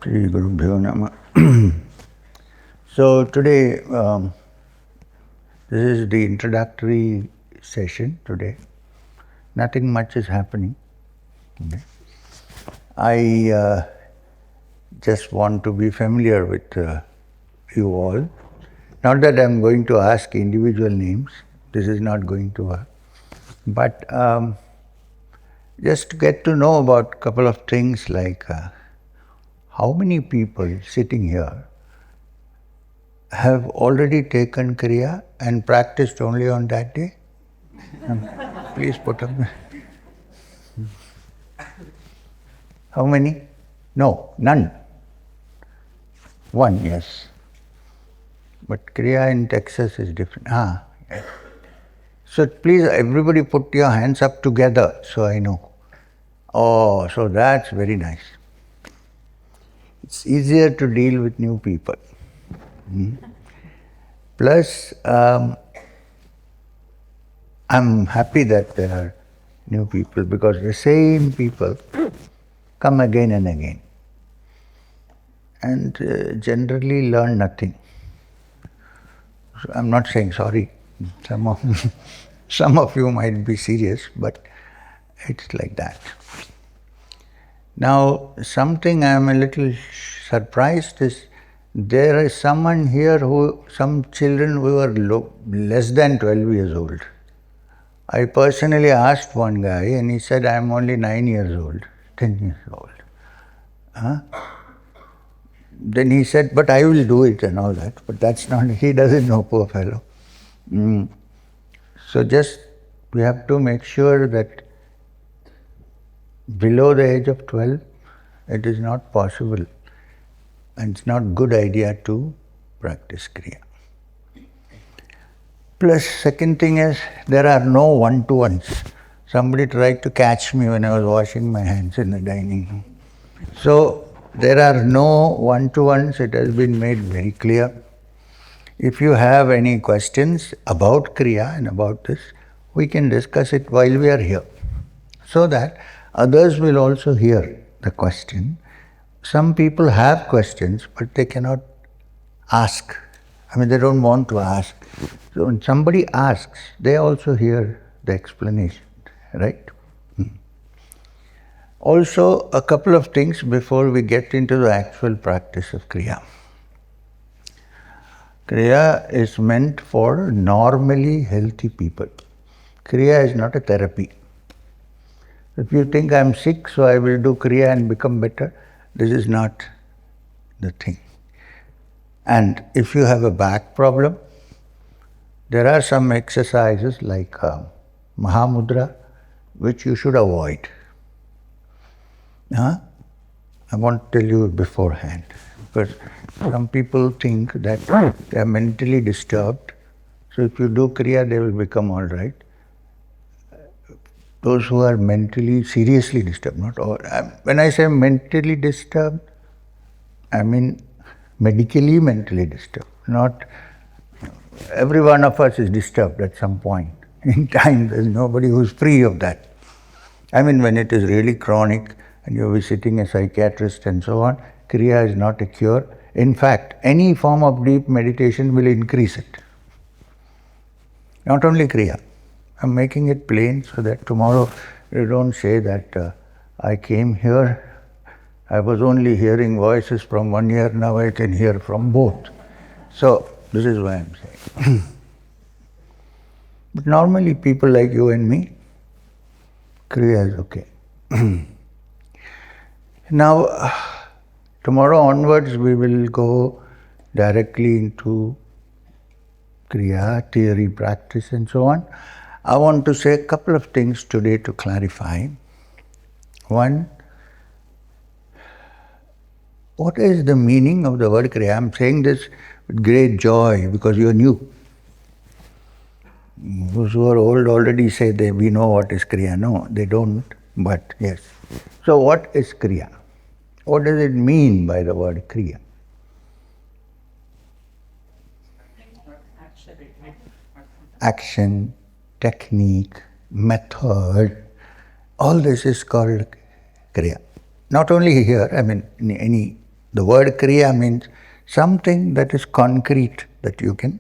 Shri Gurubhyo Namah. So today, this is the introductory session today. Nothing much is happening. Okay. I just want to be familiar with you all. Not that I'm going to ask individual names. This is not going to work. But just to get to know about a couple of things like how many people sitting here have already taken Kriya and practiced only on that day? Please put up. How many? No, none. One, yes. But Kriya in Texas is different. Yes. So please, everybody put your hands up together so I know. Oh, so that's very nice. It's easier to deal with new people. Plus, I'm happy that there are new people because the same people come again and again and generally learn nothing. So I'm not saying sorry. Some of you might be serious, but it's like that. Now, something I'm a little surprised is there is someone here some children who are less than 12 years old. I personally asked one guy and he said, I'm only 9 years old, 10 years old. Then he said, but I will do it and all that. But that's not, he doesn't know, poor fellow. So just, we have to make sure that below the age of 12, it is not possible and it's not good idea to practice Kriya. Plus, second thing is, there are no one-to-ones. Somebody tried to catch me when I was washing my hands in the dining room. So, there are no one-to-ones, it has been made very clear. If you have any questions about Kriya and about this, we can discuss it while we are here, so that others will also hear the question. Some people have questions, but they cannot ask. They don't want to ask. So when somebody asks, they also hear the explanation, right? Also, a couple of things before we get into the actual practice of Kriya. Kriya is meant for normally healthy people. Kriya is not a therapy. If you think I'm sick, so I will do Kriya and become better, this is not the thing. And if you have a back problem, there are some exercises like Mahamudra, which you should avoid. I want to tell you beforehand, because some people think that they are mentally disturbed, so if you do Kriya, they will become all right. Those who are mentally, seriously disturbed, not all. When I say mentally disturbed, I mean medically mentally disturbed. Not every one of us is disturbed at some point in time. There's nobody who's free of that. When it is really chronic and you're visiting a psychiatrist and so on, Kriya is not a cure. In fact, any form of deep meditation will increase it. Not only Kriya. I'm making it plain so that tomorrow you don't say that I came here, I was only hearing voices from one ear, now I can hear from both. So, this is why I'm saying. But normally people like you and me, Kriya is okay. Now, tomorrow onwards we will go directly into Kriya, theory, practice and so on. I want to say a couple of things today to clarify. One, what is the meaning of the word Kriya? I'm saying this with great joy because you're new. Those who are old already say we know what is Kriya. No, they don't, but yes. So what is Kriya? What does it mean by the word Kriya? Action, technique, method, all this is called Kriya. Not only here, in any The word Kriya means something that is concrete that you can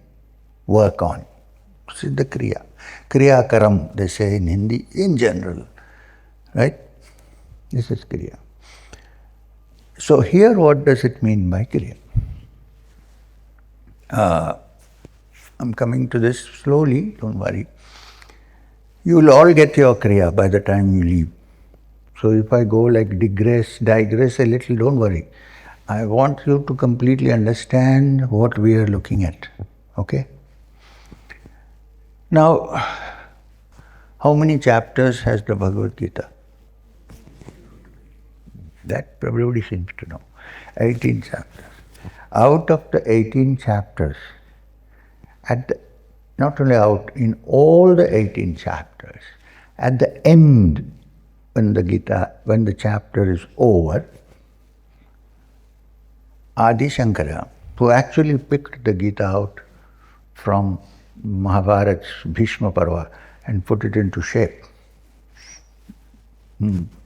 work on. This is the Kriya. Kriya Karam, they say in Hindi, in general. Right? This is Kriya. So here what does it mean by Kriya? I'm coming to this slowly, don't worry. You will all get your Kriya by the time you leave. So if I go like digress a little, don't worry. I want you to completely understand what we are looking at. Okay? Now, how many chapters has the Bhagavad Gita? That everybody seems to know. 18 chapters. Out of the 18 chapters, not only out, in all the 18 chapters, at the end, when the chapter is over, Adi Shankara, who actually picked the Gita out from Mahabharat's Bhishma Parva and put it into shape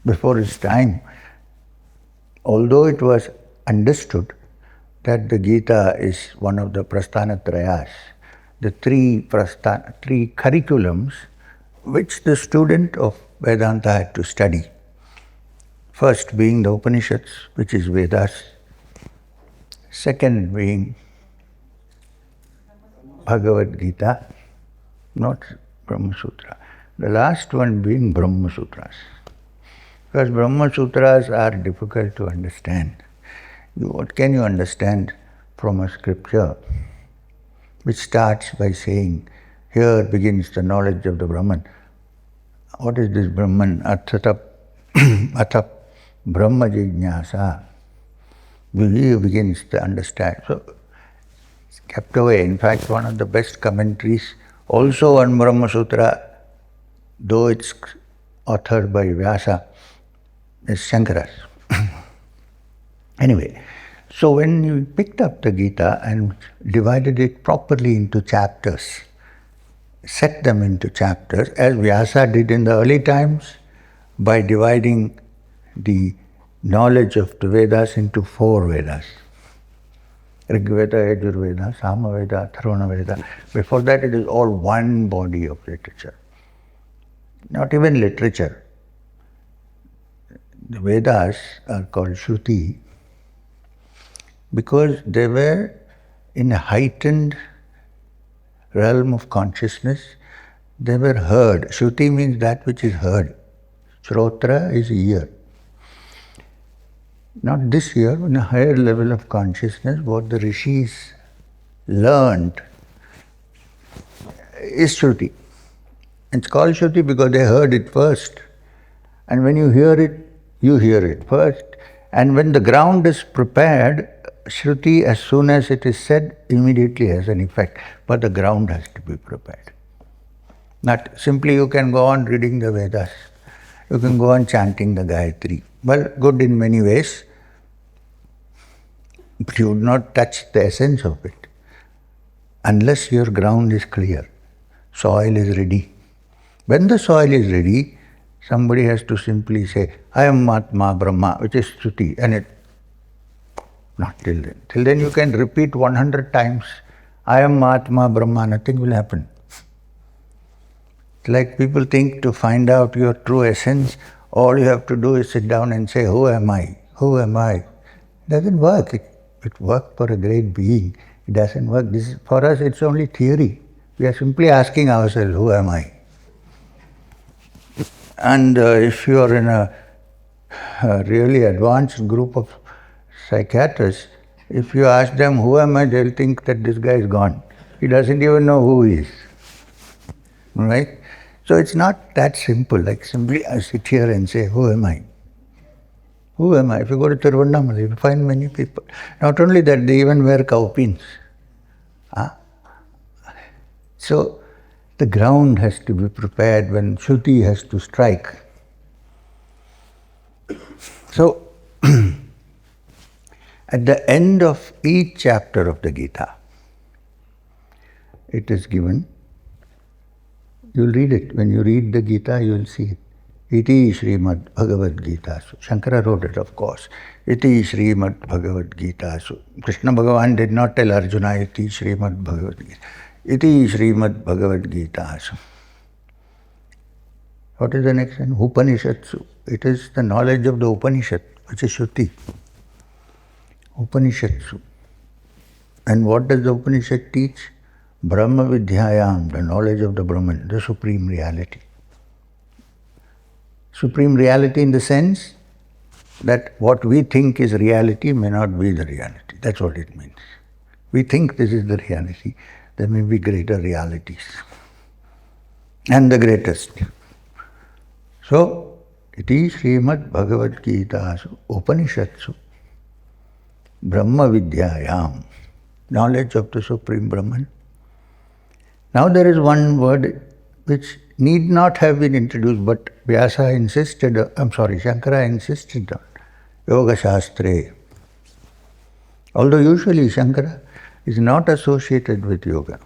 before his time, although it was understood that the Gita is one of the Prasthanatrayas, the three curriculums which the student of Vedanta had to study. First being the Upanishads, which is Vedas. Second being Bhagavad Gita, not Brahma Sutra. The last one being Brahma Sutras. Because Brahma Sutras are difficult to understand. What can you understand from a scripture which starts by saying, here begins the knowledge of the Brahman. What is this Brahman? Atha Brahma Jignasa. Here begins to understand. So, it's kept away. In fact, one of the best commentaries, also on Brahma Sutra, though it's authored by Vyasa, is Shankara's. Anyway, so when you picked up the Gita and divided it properly into chapters, set them into chapters, as Vyasa did in the early times, by dividing the knowledge of the Vedas into 4 Vedas. Rigveda, Yajurveda, Samaveda, Atharvana Veda. Before that it is all one body of literature. Not even literature. The Vedas are called Shruti because they were in a heightened realm of consciousness. They were heard. Shruti means that which is heard. Shrotra is ear. Not this ear, in a higher level of consciousness, what the rishis learned is Shruti. It's called Shruti because they heard it first. And when you hear it first. And when the ground is prepared, Shruti, as soon as it is said, immediately has an effect. But the ground has to be prepared. Not simply you can go on reading the Vedas. You can go on chanting the Gayatri. Well, good in many ways, but you would not touch the essence of it unless your ground is clear, soil is ready. When the soil is ready, somebody has to simply say, I am Atma Brahma, which is Shruti, and it, not till then. Till then you can repeat 100 times, I am Atma Brahma, nothing will happen. It's like people think to find out your true essence, all you have to do is sit down and say, who am I? Who am I? It doesn't work. It worked for a great being. It doesn't work. For us, it's only theory. We are simply asking ourselves, who am I? And if you are in a really advanced group of psychiatrists, if you ask them, who am I, they'll think that this guy is gone. He doesn't even know who he is. Right? So it's not that simple, like simply I sit here and say, who am I? Who am I? If you go to Tiruvannamalai, you will find many people. Not only that, they even wear cowpins. So the ground has to be prepared when Shruti has to strike. So at the end of each chapter of the Gita, it is given. You'll read it. When you read the Gita, you will see it. Iti Srimad Bhagavad Gita. Shankara wrote it, of course. Iti Srimad Bhagavad Gita. Krishna Bhagavan did not tell Arjuna, Iti Srimad Bhagavad Gita. Iti Srimad Bhagavad Gita. What is the next one? Upanishads. It is the knowledge of the Upanishad, which is Shruti. Upanishads. And what does the Upanishad teach? Brahma Vidyayam, the knowledge of the Brahman, the supreme reality. Supreme reality in the sense that what we think is reality may not be the reality. That's what it means. We think this is the reality. There may be greater realities. And the greatest. So, it is Srimad Bhagavad Gita, Upanishads, Brahma Vidyayam, knowledge of the Supreme Brahman. Now there is one word which need not have been introduced, but Shankara insisted on, Yoga Shastra. Although usually Shankara is not associated with yoga.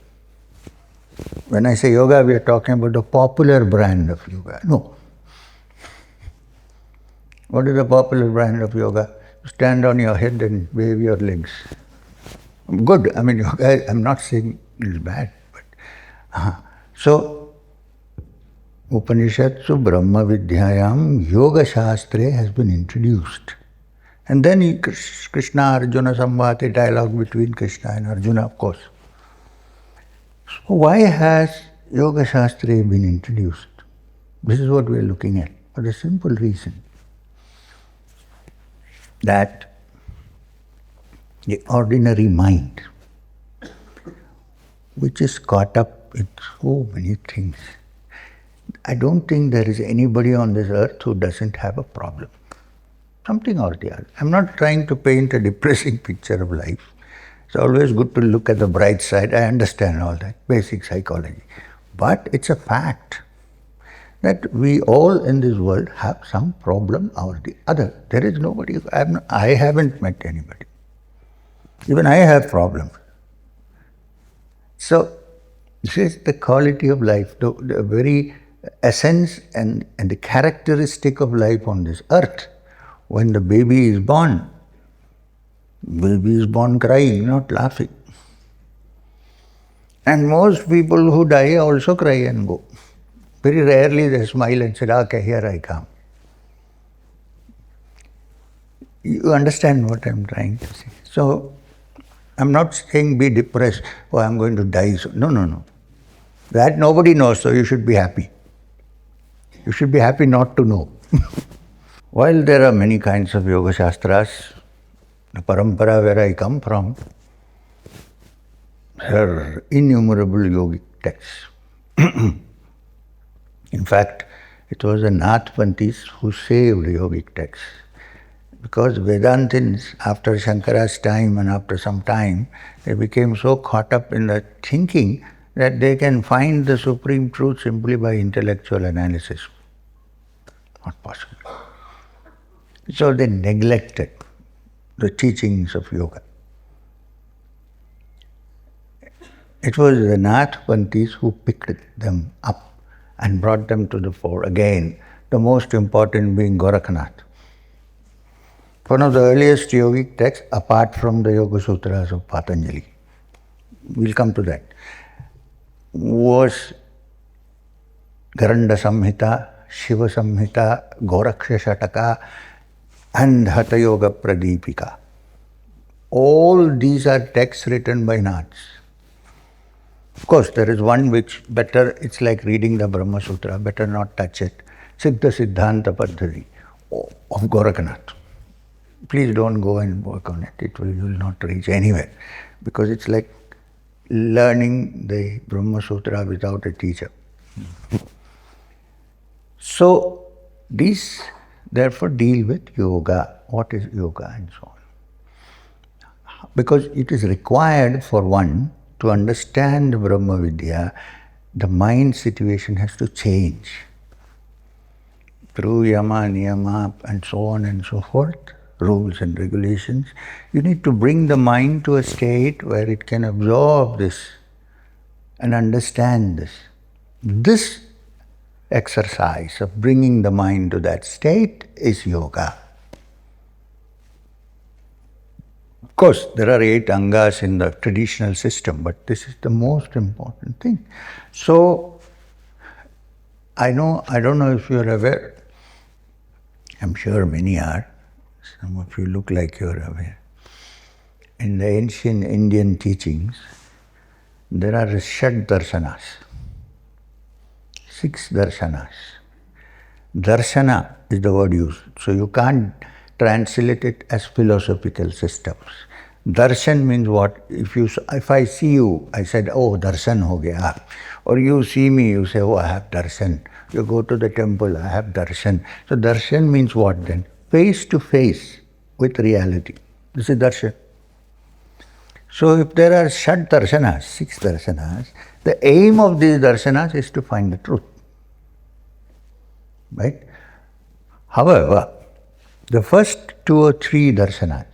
When I say yoga, we are talking about the popular brand of yoga. No. What is the popular brand of yoga? Stand on your head and wave your legs. Good. I mean, yoga, I'm not saying it's bad. So, Upanishads Brahma Vidyayam Yoga Shastra has been introduced. And then Krishna Arjuna Samvati, dialogue between Krishna and Arjuna, of course. So why has Yoga Shastra been introduced? This is what we are looking at. For the simple reason that the ordinary mind, which is caught up with so many things, I don't think there is anybody on this earth who doesn't have a problem. Something or the other. I'm not trying to paint a depressing picture of life. It's always good to look at the bright side. I understand all that, basic psychology. But it's a fact that we all in this world have some problem or the other. There is nobody, I haven't met anybody. Even I have problems. So, this is the quality of life, the very essence and the characteristic of life on this earth. When the baby is born crying, not laughing. And most people who die also cry and go. Very rarely they smile and say, okay, here I come. You understand what I'm trying to say. So, I'm not saying be depressed, oh, I'm going to die. No. That nobody knows, so you should be happy. You should be happy not to know. While there are many kinds of Yoga Shastras, the parampara where I come from, there are innumerable yogic texts. In fact, it was the Naths who saved yogic texts. Because Vedantins, after Shankara's time and after some time, they became so caught up in the thinking that they can find the supreme truth simply by intellectual analysis. Not possible. So they neglected the teachings of yoga. It was the Naths who picked them up and brought them to the fore again, the most important being Gorakhnath. One of the earliest yogic texts, apart from the Yoga Sutras of Patanjali, we'll come to that, was Garanda Samhita, Shiva Samhita, Goraksha Shataka, and Hatha Yoga Pradipika. All these are texts written by Naths. Of course, there is one which better, it's like reading the Brahma Sutra, better not touch it. Siddha Siddhanta Paddhati of Gorakhnath. Please don't go and work on it. You will not reach anywhere. Because it's like learning the Brahma Sutra without a teacher. So, these therefore deal with yoga. What is yoga and so on. Because it is required for one to understand Brahma Vidya, the mind situation has to change. Through yama, niyama, and so on and so forth, rules and regulations, you need to bring the mind to a state where it can absorb this and understand this. This exercise of bringing the mind to that state is yoga. Of course, there are 8 angas in the traditional system, but this is the most important thing. So, I don't know if you are aware, I'm sure many are, some of you look like you are aware. In the ancient Indian teachings, there are 6 Darshanas. 6 Darshanas. Darshana is the word used, so you can't translate it as philosophical systems. Darshan means what? If I see you, I said, oh, darshan ho gaya. Or you see me, you say, oh, I have darshan. You go to the temple, I have darshan. So darshan means what then? Face to face with reality. This is darshan. So if there are 6 darshanas, the aim of these darshanas is to find the truth. Right? However, the first 2 or 3 darshanas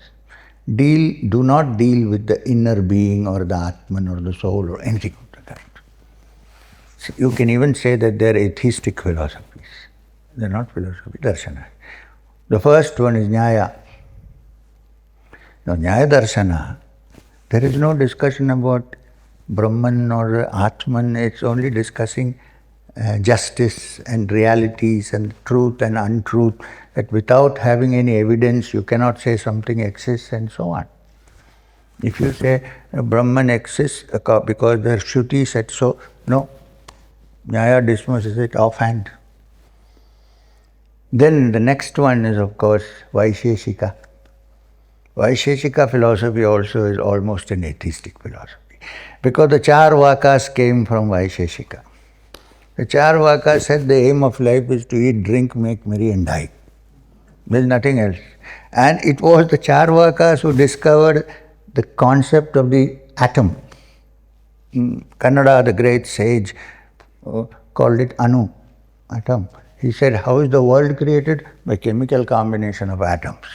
do not deal with the inner being or the Atman or the soul or anything of the kind. So you can even say that they are atheistic philosophies. They are not philosophy, darshanas. The first one is Nyaya. Now, Nyaya Darshana, there is no discussion about Brahman or Atman, it's only discussing justice and realities and truth and untruth, that without having any evidence you cannot say something exists and so on. If you say Brahman exists because the Shruti said so, no, Nyaya dismisses it offhand. Then the next one is of course Vaisheshika. Vaisheshika philosophy also is almost an atheistic philosophy, because the Charvakas came from Vaisheshika. The Charvakas said the aim of life is to eat, drink, make merry and die. There is nothing else. And it was the Charvakas who discovered the concept of the atom. Kannada, the great sage, called it Anu, atom. He said, how is the world created? By chemical combination of atoms.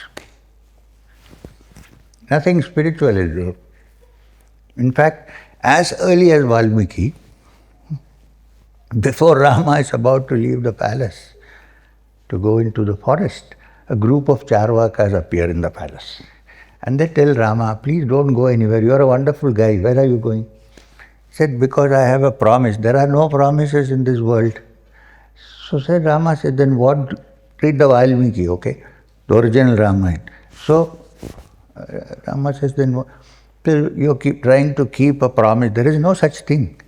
Nothing spiritual is there. In fact, as early as Valmiki, before Rama is about to leave the palace to go into the forest, a group of Charvakas appear in the palace. And they tell Rama, please don't go anywhere, you are a wonderful guy, where are you going? He said, because I have a promise. There are no promises in this world. So said Rama said, then what? Read the Valmiki, okay? The original Ramayana. So Rama says, then what? You keep trying to keep a promise. There is no such thing.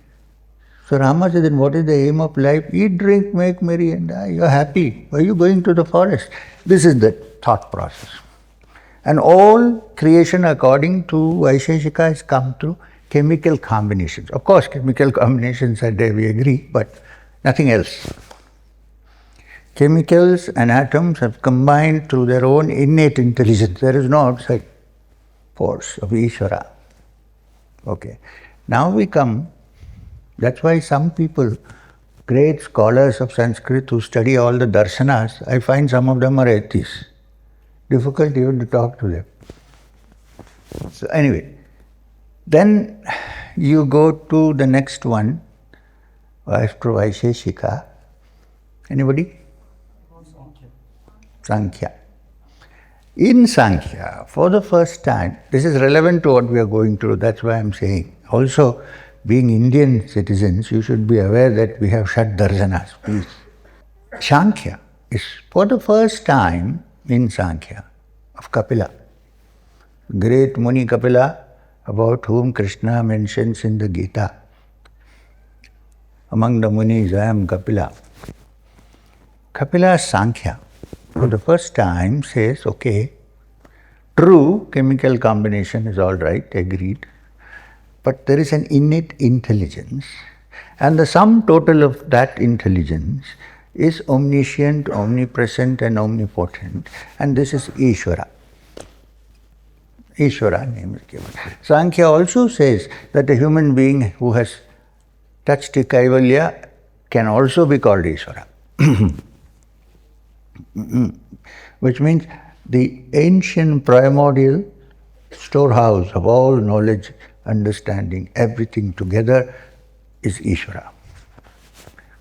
So Rama said, then what is the aim of life? Eat, drink, make merry and die. You are happy. Why are you going to the forest? This is the thought process. And all creation according to Vaisheshika has come through chemical combinations. Of course, chemical combinations are there, we agree, but nothing else. Chemicals and atoms have combined through their own innate intelligence. There is no outside force of Ishwara. Okay. Now we come, that's why some people, great scholars of Sanskrit who study all the Darshanas, I find some of them are atheists. Difficult even to talk to them. So anyway, then you go to the next one, after Vaisheshika. Anybody? Sankhya. In Sankhya, for the first time, this is relevant to what we are going through, that's why I am saying. Also, being Indian citizens, you should be aware that we have Shat Darshanas, please. Sankhya is for the first time in Sankhya of Kapila. Great Muni Kapila, about whom Krishna mentions in the Gita. Among the Munis, I am Kapila. Kapila's Sankhya, for the first time, says, okay, true, chemical combination is all right, agreed, but there is an innate intelligence, and the sum total of that intelligence is omniscient, omnipresent and omnipotent, and this is Ishwara. Ishwara name is given. Sankhya also says that a human being who has touched Kailvalya can also be called Ishwara. Which means the ancient primordial storehouse of all knowledge, understanding, everything together is Ishwara.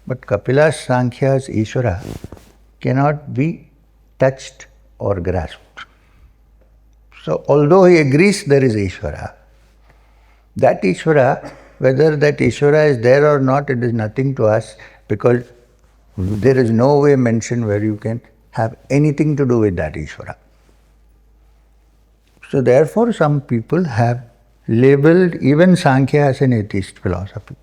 But Kapila's Sankhya's Ishwara cannot be touched or grasped. So although he agrees there is Ishwara, that Ishwara, whether that Ishwara is there or not, it is nothing to us, because there is no way mentioned where you can have anything to do with that Ishwara. So therefore some people have labeled even Sankhya as an atheist philosophy.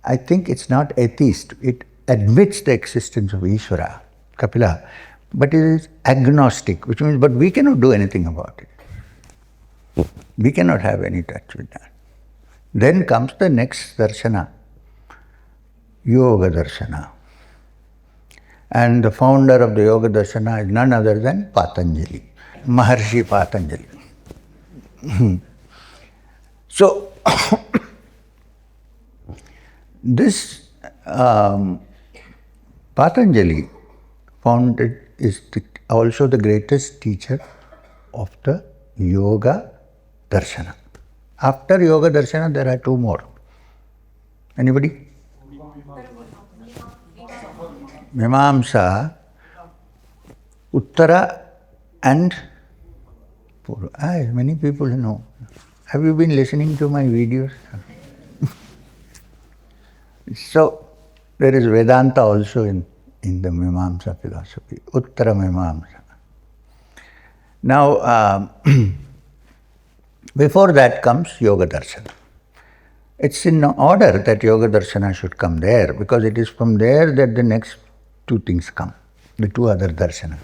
I think it's not atheist. It admits the existence of Ishvara, Kapila, but it is agnostic, which means, but we cannot do anything about it. We cannot have any touch with that. Then comes the next Darshana, Yoga Darshana. And the founder of the Yoga Darshana is none other than Patanjali, Maharshi Patanjali. So, this Patanjali is also the greatest teacher of the Yoga Darshana. After Yoga Darshana, there are two more. Anybody? Mimamsa, Uttara and Purva. Many people know. Have you been listening to my videos? So, there is Vedanta also in the Mimamsa philosophy, Uttara Mimamsa. Now, before that comes Yoga Darshana. It's in order that Yoga Darshana should come there, because it is from there that the next two things come, the two other darshanas.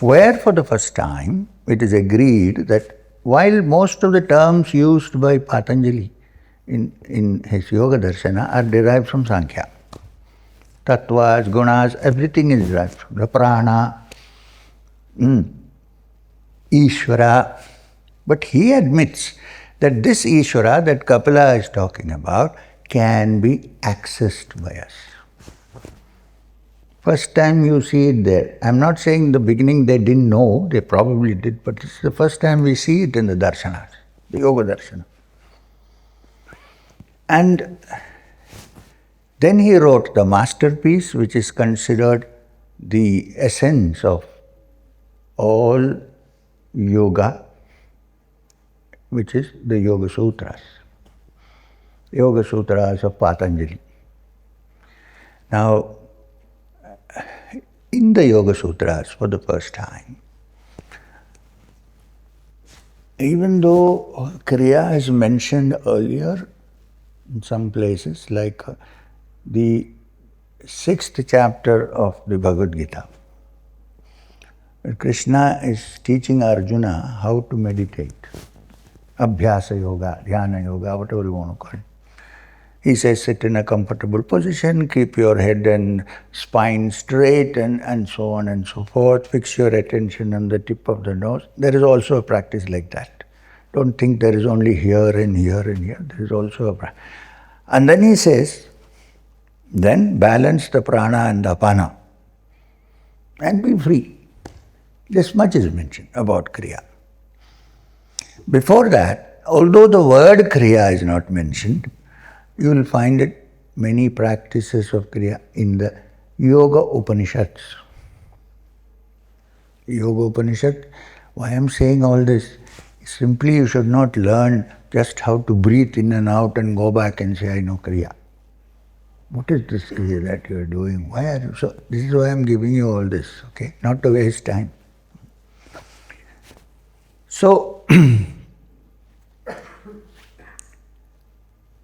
Where for the first time it is agreed that while most of the terms used by Patanjali in his Yoga Darshana are derived from Sankhya, tattvas, gunas, everything is derived from the prana, Ishwara. But he admits that this Ishwara that Kapila is talking about can be accessed by us. First time you see it there. I'm not saying in the beginning they didn't know, they probably did, but it's the first time we see it in the Darshanas, the Yoga Darshana. And then he wrote the masterpiece, which is considered the essence of all yoga, which is the Yoga Sutras. Yoga Sutras of Patanjali. Now, in the Yoga Sutras, for the first time, even though Kriya is mentioned earlier in some places, like the 6th chapter of the Bhagavad Gita, Krishna is teaching Arjuna how to meditate. Abhyasa yoga, dhyana yoga, whatever you want to call it. He says, sit in a comfortable position, keep your head and spine straight, and so on and so forth. Fix your attention on the tip of the nose. There is also a practice like that. Don't think there is only here and here and here. There is also a practice. And then he says, then balance the prana and the apana and be free. This much is mentioned about Kriya. Before that, although the word Kriya is not mentioned, you will find it many practices of Kriya in the Yoga Upanishads. Yoga Upanishad, why I am saying all this, simply you should not learn just how to breathe in and out and go back and say, I know Kriya. What is this Kriya that you are doing? Why are you so? This is why I am giving you all this, okay? Not to waste time. So,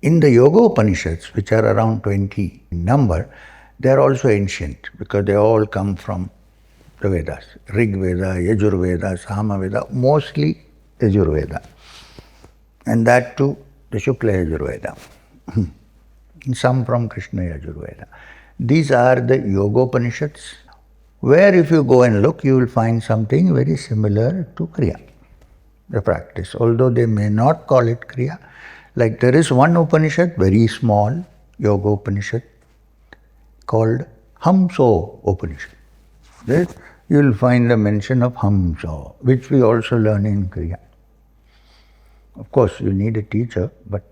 in the Yoga Upanishads, which are around 20 in number, they are also ancient because they all come from the Vedas. Rig Veda, Yajur Veda, Sama Veda, mostly Yajur Veda. And that too, the Shukla Yajur Veda. Some from Krishna Yajur Veda. These are the Yoga Upanishads, where if you go and look, you will find something very similar to Kriya, the practice. Although they may not call it Kriya, like there is one Upanishad, very small, Yoga Upanishad, called Hamso Upanishad. There you will find the mention of Hamso, which we also learn in Kriya. Of course, you need a teacher, but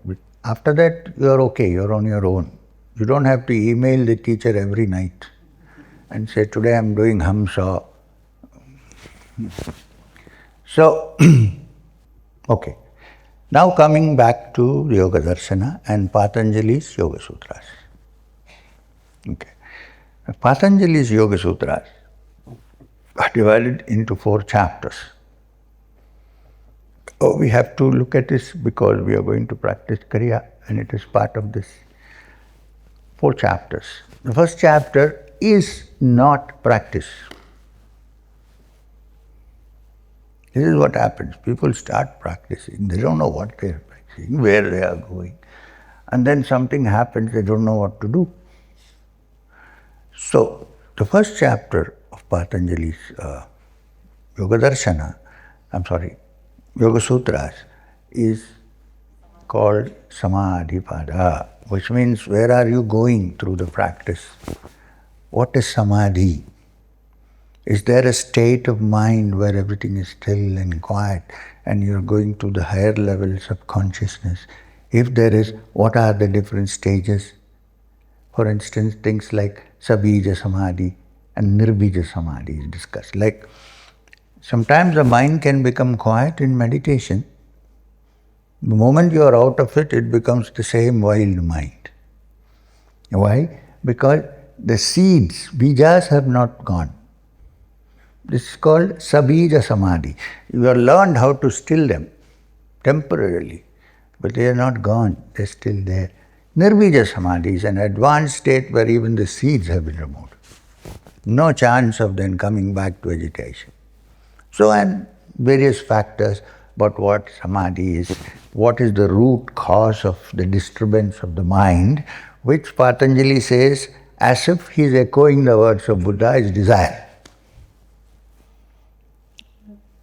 after that you are okay, you are on your own. You don't have to email the teacher every night and say, today I'm doing Hamsa. So, okay. Now coming back to Yoga Darshana and Patanjali's Yoga Sutras. Okay. Patanjali's Yoga Sutras are divided into 4 chapters. We have to look at this because we are going to practice Kriya and it is part of this 4 chapters. The first chapter is not practice. This is what happens. People start practicing. They don't know what they are practicing, where they are going. And then something happens, they don't know what to do. So, the first chapter of Patanjali's Yoga Darshana, Yoga Sutras is called Samadhi Pada, which means where are you going through the practice? What is Samadhi? Is there a state of mind where everything is still and quiet and you're going to the higher levels of consciousness? If there is, what are the different stages? For instance, things like Sabija Samadhi and Nirbija Samadhi is discussed. Like, sometimes the mind can become quiet in meditation. The moment you are out of it, it becomes the same wild mind. Why? Because the seeds, bijas, have not gone. This is called Sabija Samadhi. You have learned how to still them temporarily, but they are not gone, they are still there. Nirbija Samadhi is an advanced state where even the seeds have been removed. No chance of them coming back to agitation. So, and various factors about what Samadhi is, what is the root cause of the disturbance of the mind, which Patanjali says, as if he is echoing the words of Buddha, is desire.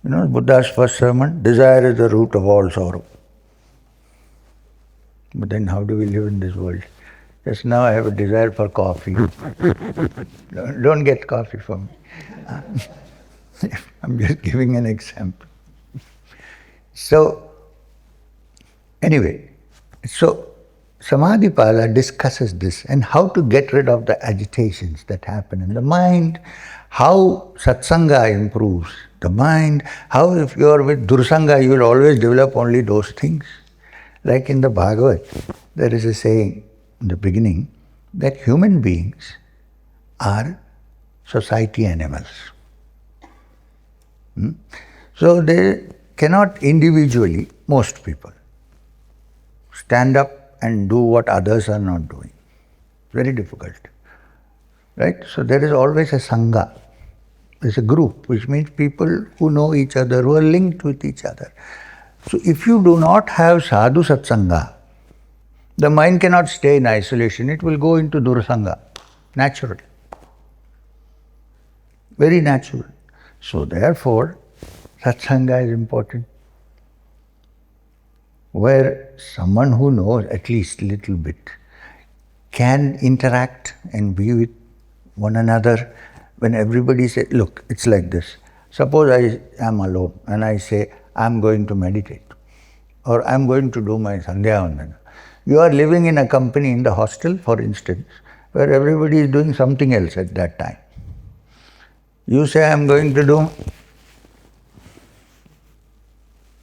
You know, Buddha's first sermon, desire is the root of all sorrow. But then how do we live in this world? Just now I have a desire for coffee. Don't get coffee for me. I'm just giving an example. So, anyway, Samadhi Pada discusses this and how to get rid of the agitations that happen in the mind, how Satsanga improves the mind, how if you are with Dursanga, you will always develop only those things. Like in the Bhagavad, there is a saying in the beginning that human beings are society animals. So they cannot individually, most people, stand up and do what others are not doing. Very difficult. Right? So there is always a Sangha. There's a group, which means people who know each other, who are linked with each other. So if you do not have sadhu satsanga, the mind cannot stay in isolation. It will go into dursanga, natural. Very natural. So therefore, satsanga is important. Where someone who knows at least a little bit can interact and be with one another. When everybody says, look, it's like this. Suppose I am alone and I say, I'm going to meditate or I'm going to do my Sandhya Vandana. You are living in a company in the hostel, for instance, where everybody is doing something else at that time. You say, I'm going to do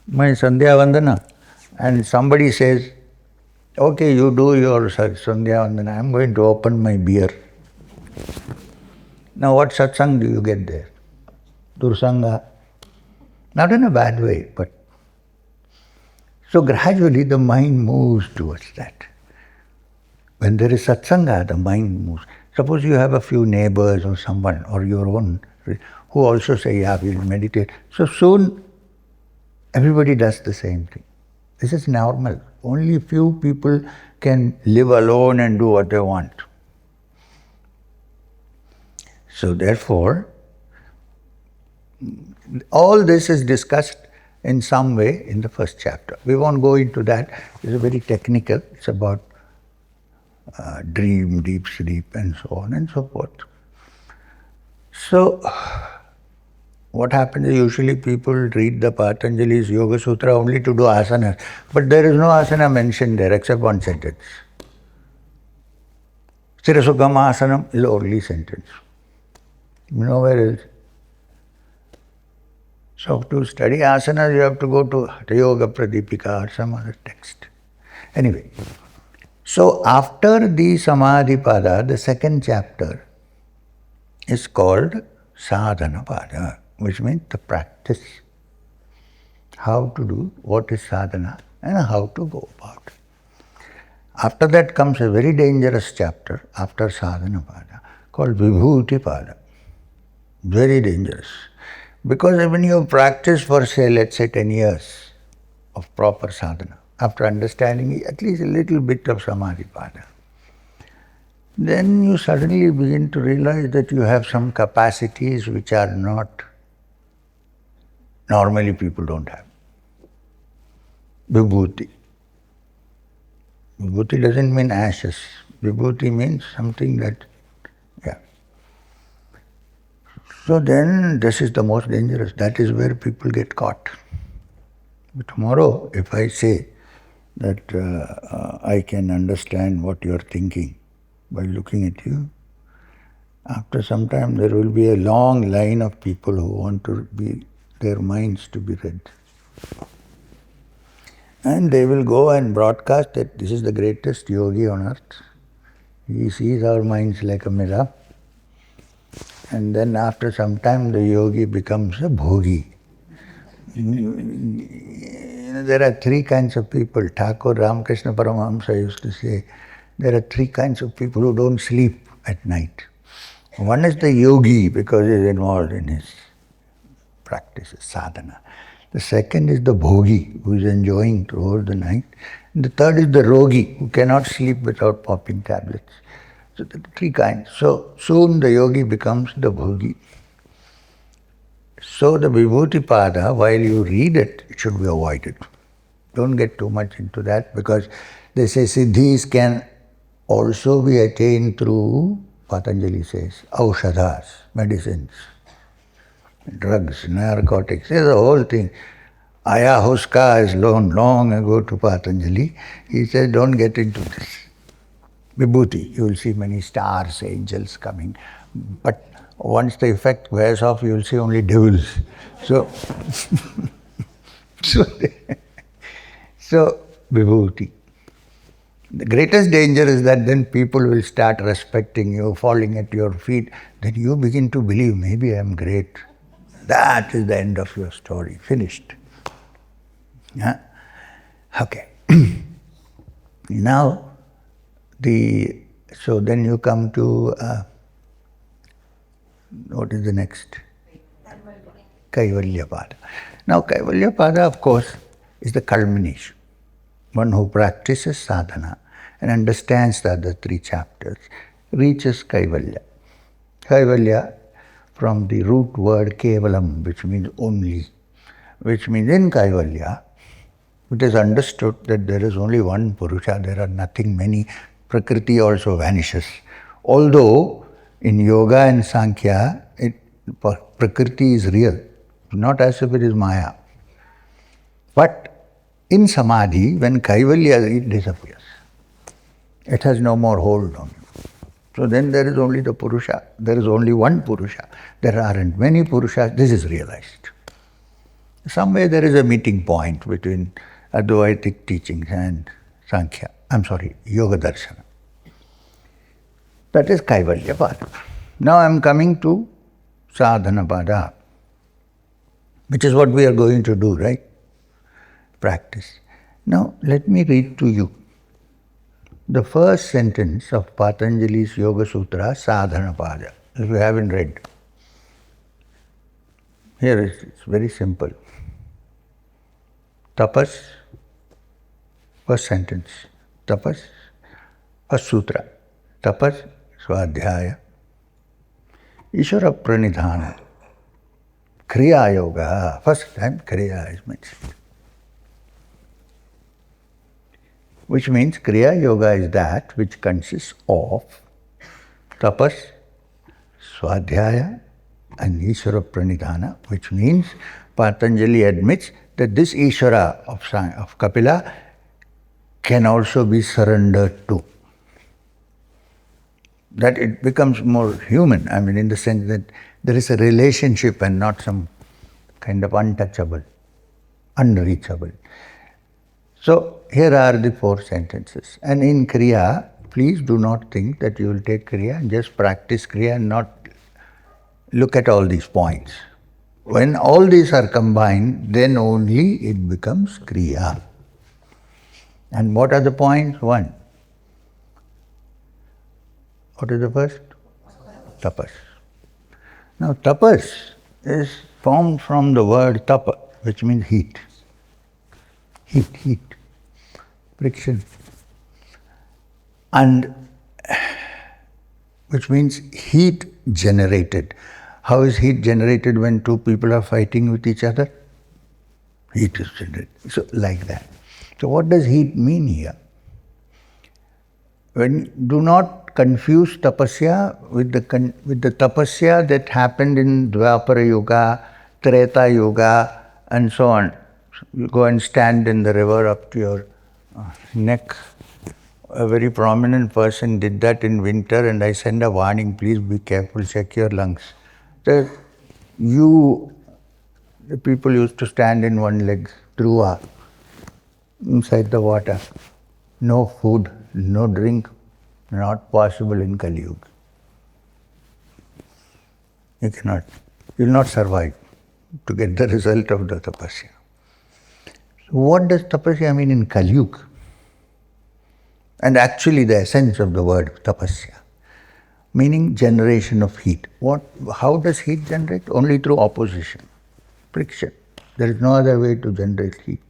my Sandhya Vandana, and somebody says, okay, you do your Sandhya Vandana, I'm going to open my beer. Now what satsang do you get there? Dursanga. Not in a bad way, but so gradually the mind moves towards that. When there is satsanga, the mind moves. Suppose you have a few neighbors or someone or your own who also say, yeah, we'll meditate. So soon everybody does the same thing. This is normal. Only few people can live alone and do what they want. So therefore, all this is discussed in some way in the first chapter. We won't go into that. It's very technical. It's about dream, deep sleep, and so on and so forth. So, what happens is usually people read the Patanjali's Yoga Sutra only to do asanas. But there is no asana mentioned there except one sentence. Sthirasukam asanam is the only sentence. Nowhere else. So to study asanas, you have to go to Yoga Pradipika or some other text. Anyway, so after the Samadhi Pada, the second chapter is called Sadhana Pada, which means the practice. How to do, what is sadhana, and how to go about. After that comes a very dangerous chapter after Sadhana Pada called Vibhuti Pada. Very dangerous. Because when you practice for, say, let's say 10 years of proper sadhana, after understanding at least a little bit of Samadhi Pada, then you suddenly begin to realize that you have some capacities which are not, normally people don't have. Vibhuti. Vibhuti doesn't mean ashes. Vibhuti means something that, yeah. So then this is the most dangerous. That is where people get caught. But tomorrow, if I say that I can understand what you are thinking by looking at you, after some time there will be a long line of people who want to be, their minds to be read. And they will go and broadcast that this is the greatest yogi on earth. He sees our minds like a mirror. And then after some time the yogi becomes a bhogi. There are three kinds of people. Thakur Ramakrishna Paramahamsa used to say, there are three kinds of people who don't sleep at night. One is the yogi because he is involved in his practices, sadhana. The second is the bhogi who is enjoying throughout the night. And the third is the rogi who cannot sleep without popping tablets. So there are three kinds. So soon the yogi becomes the bhogi. So the Vibhuti Pada, while you read it, it should be avoided. Don't get too much into that because they say siddhis can also be attained through, Patanjali says, aushadhas, medicines, drugs, narcotics, there's the whole thing. Ayahuasca is long ago to Patanjali. He said, don't get into this. Vibhuti, you will see many stars, angels coming. But once the effect wears off, you will see only devils. So, so Vibhuti. The greatest danger is that then people will start respecting you, falling at your feet. Then you begin to believe, maybe I am great. That is the end of your story. Finished. Yeah? Okay. Now, so then you come to, what is the next? Kailvalya Pada. Now, Kailvalya Pada, of course, is the culmination. One who practices sadhana and understands the other three chapters reaches Kailvalya. Kailvalya, from the root word kevalam, which means only, which means in Kailvalya, it is understood that there is only one Purusha, there are nothing many. Prakriti also vanishes. Although in Yoga and Sankhya, Prakriti is real, not as if it is Maya. But in Samadhi, when Kailvalya, it disappears. It has no more hold on you. So then there is only the Purusha. There is only one Purusha. There aren't many Purushas. This is realized. Somewhere there is a meeting point between Advaitic teachings and Sankhya. Yoga Darshana. That is Kailvalya Pada. Now I am coming to Sadhana Pada, which is what we are going to do, right? Practice. Now let me read to you the first sentence of Patanjali's Yoga Sutra, Sadhana Pada, if you haven't read. Here it's very simple. Tapas, first sentence. Tapas, first sutra. Tapas, Swadhyaya. Ishwara pranidhanani. Kriya Yoga. First time Kriya is mentioned. Which means Kriya Yoga is that which consists of Tapas, Swadhyaya and Ishwara pranidhana, which means Patanjali admits that this Ishwara of Kapila can also be surrendered to. that it becomes more human. I mean, in the sense that there is a relationship and not some kind of untouchable, unreachable. So here are the 4 sentences. And in Kriya, please do not think that you will take Kriya and just practice Kriya and not look at all these points. When all these are combined, then only it becomes Kriya. And what are the points? 1. What is the first? Tapas. Now, tapas is formed from the word tapa, which means heat. Heat, friction. And which means heat generated. How is heat generated when 2 people are fighting with each other? Heat is generated. So, like that. So, what does heat mean here? Do not confuse tapasya with the tapasya that happened in Dvapara Yoga, Treta Yoga, and so on. You go and stand in the river up to your neck. A very prominent person did that in winter, and I send a warning, please be careful, check your lungs. So the people used to stand in one leg, dhruva, inside the water. No food, no drink, not possible in Kali Yuga. You will not survive to get the result of the tapasya. So what does tapasya mean in Kali Yuga? And actually the essence of the word tapasya, meaning generation of heat. How does heat generate? Only through opposition, friction. There is no other way to generate heat.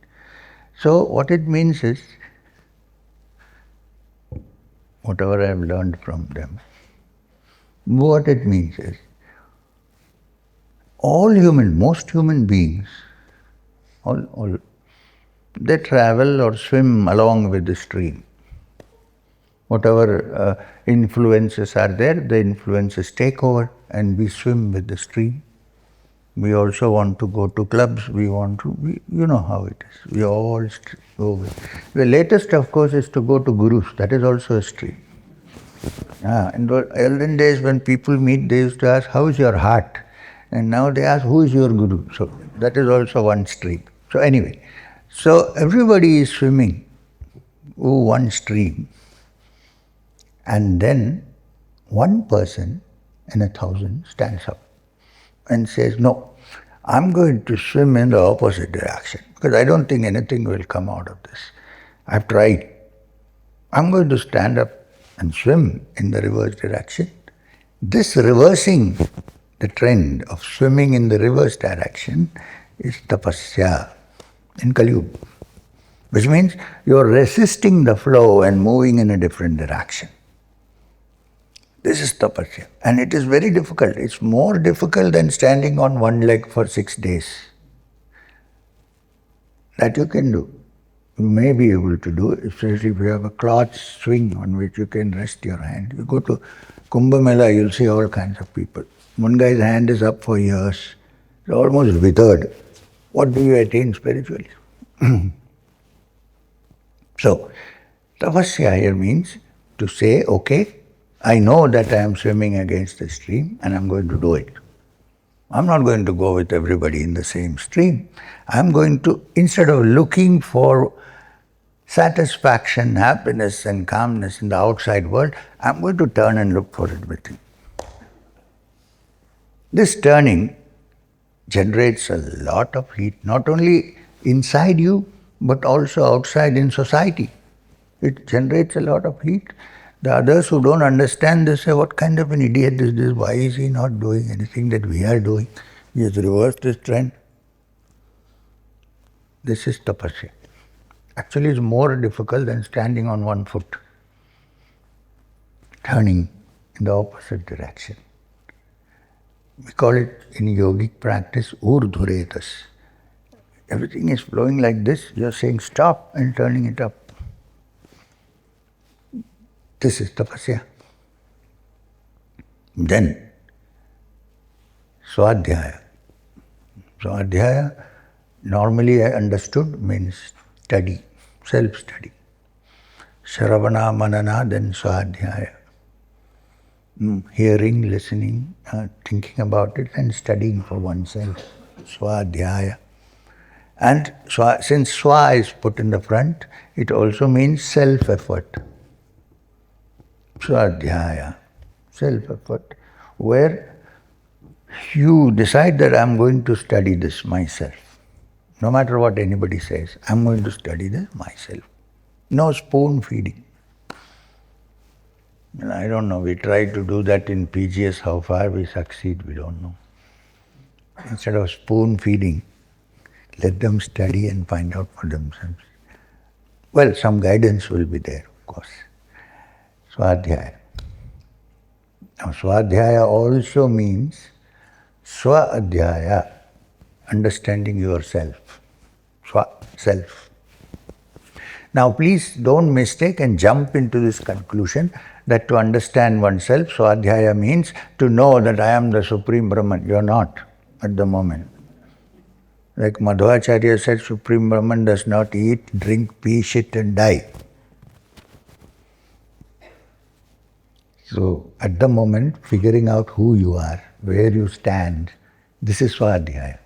So what it means is, whatever I have learned from them, what it means is, most human beings, they travel or swim along with the stream. Whatever influences are there, the influences take over and we swim with the stream. We also want to go to clubs, you know how it is. We all go with. The latest, of course, is to go to gurus. That is also a stream. In the olden days when people meet, they used to ask, how is your heart? And now they ask, who is your guru? So that is also one stream. So anyway, so everybody is swimming one stream. And then one person in 1,000 stands up and says, no, I'm going to swim in the opposite direction because I don't think anything will come out of this. I've tried. I'm going to stand up and swim in the reverse direction. This reversing the trend of swimming in the reverse direction is tapasya in Kali Yuga, which means you're resisting the flow and moving in a different direction. This is tapasya. And it is very difficult. It's more difficult than standing on one leg for 6 days. That you can do. You may be able to do, especially if you have a cloth swing on which you can rest your hand. You go to Kumbh Mela, you'll see all kinds of people. One guy's hand is up for years. It's almost withered. What do you attain spiritually? So, tapasya here means to say, okay, I know that I am swimming against the stream and I'm going to do it. I'm not going to go with everybody in the same stream. I'm going to, instead of looking for satisfaction, happiness and calmness in the outside world, I'm going to turn and look for it within. This turning generates a lot of heat, not only inside you, but also outside in society. It generates a lot of heat. The others who don't understand this say, what kind of an idiot is this? Why is he not doing anything that we are doing? He has reversed his trend. This is tapasya. Actually, it's more difficult than standing on one foot, turning in the opposite direction. We call it in yogic practice urdhvuretas. Everything is flowing like this, you're saying stop and turning it up. This is tapasya. Then, Swadhyaya. Swadhyaya, normally I understood, means study, self-study. Shravana, Manana, then Swadhyaya. hearing, listening, thinking about it and studying for oneself. Swadhyaya. And since swa is put in the front, it also means self-effort. Swadhyaya, self-effort, where you decide that I'm going to study this myself. No matter what anybody says, I'm going to study this myself. No spoon feeding. And I don't know, we try to do that in PGS, how far we succeed, we don't know. Instead of spoon feeding, let them study and find out for themselves. Well, some guidance will be there, of course. Swadhyaya. Now, Swadhyaya also means Swadhyaya, understanding yourself. Swa, self. Now, please don't mistake and jump into this conclusion that to understand oneself, Swadhyaya means to know that I am the Supreme Brahman. You are not at the moment. Like Madhvacharya said, Supreme Brahman does not eat, drink, pee, shit and die. So, at the moment, figuring out who you are, where you stand, this is Swadhyaya.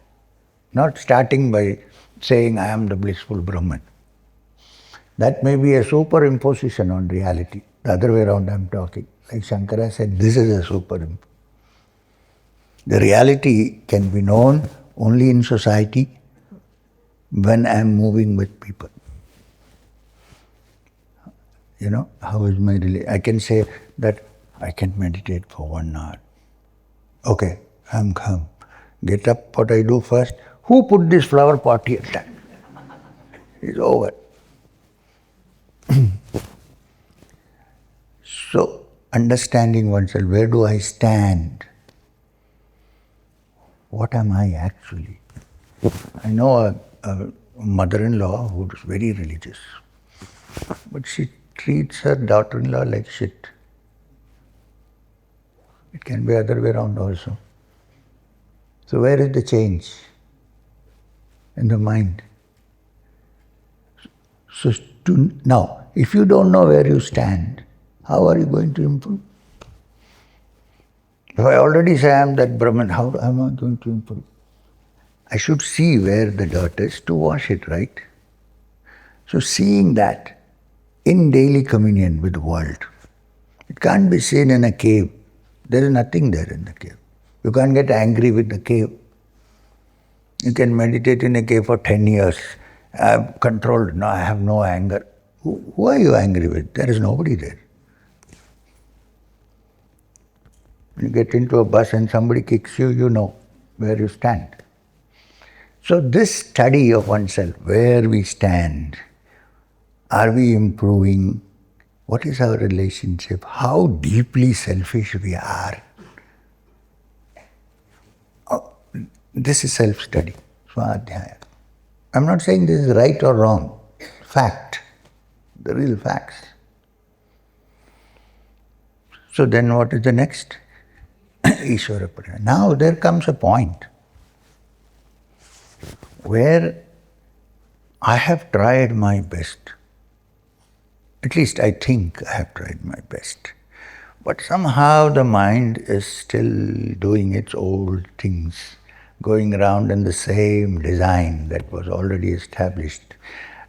Not starting by saying, I am the blissful Brahman. That may be a superimposition on reality. The other way around I'm talking. Like Shankara said, this is a superimposition. The reality can be known only in society when I'm moving with people. You know, how is my relation? I can say that I can meditate for 1 hour. Okay, I'm calm. Get up, what I do first. Who put this flower pot here? It's over. So, understanding oneself, where do I stand? What am I actually? I know a mother-in-law who is very religious, but she treats her daughter-in-law like shit. It can be other way around also. So where is the change in the mind? So now, if you don't know where you stand, how are you going to improve? If I already say I am that Brahman, how am I going to improve? I should see where the dirt is to wash it, right? So seeing that in daily communion with the world, it can't be seen in a cave. There is nothing there in the cave. You can't get angry with the cave. You can meditate in a cave for 10 years. I'm controlled. No, I have no anger. Who are you angry with? There is nobody there. You get into a bus and somebody kicks you, you know where you stand. So this study of oneself, where we stand, are we improving? What is our relationship? How deeply selfish we are? This is self-study, Swadhyaya. I'm not saying this is right or wrong. Fact, the real facts. So then what is the next? Ishwara Pada. Now there comes a point where I have tried my best. At least I think I have tried my best. But somehow the mind is still doing its old things, going around in the same design that was already established.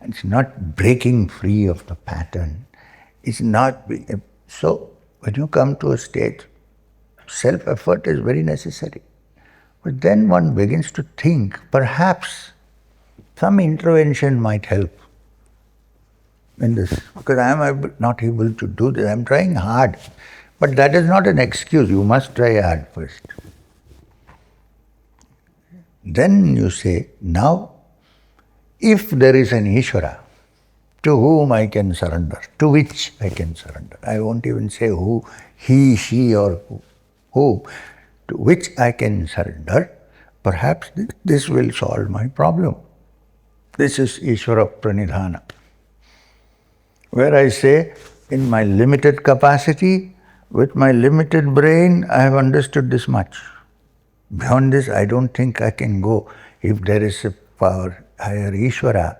It's not breaking free of the pattern. It's not being... So when you come to a state, self-effort is very necessary. But then one begins to think, perhaps some intervention might help in this. Because I am not able to do this. I am trying hard. But that is not an excuse. You must try hard first. Then you say, now, if there is an Ishwara, to whom I can surrender, to which I can surrender. I won't even say who, he, she or who, to which I can surrender, perhaps this will solve my problem. This is Ishwara pranidhanani, where I say, in my limited capacity, with my limited brain, I have understood this much. Beyond this, I don't think I can go. If there is a power, higher Ishwara,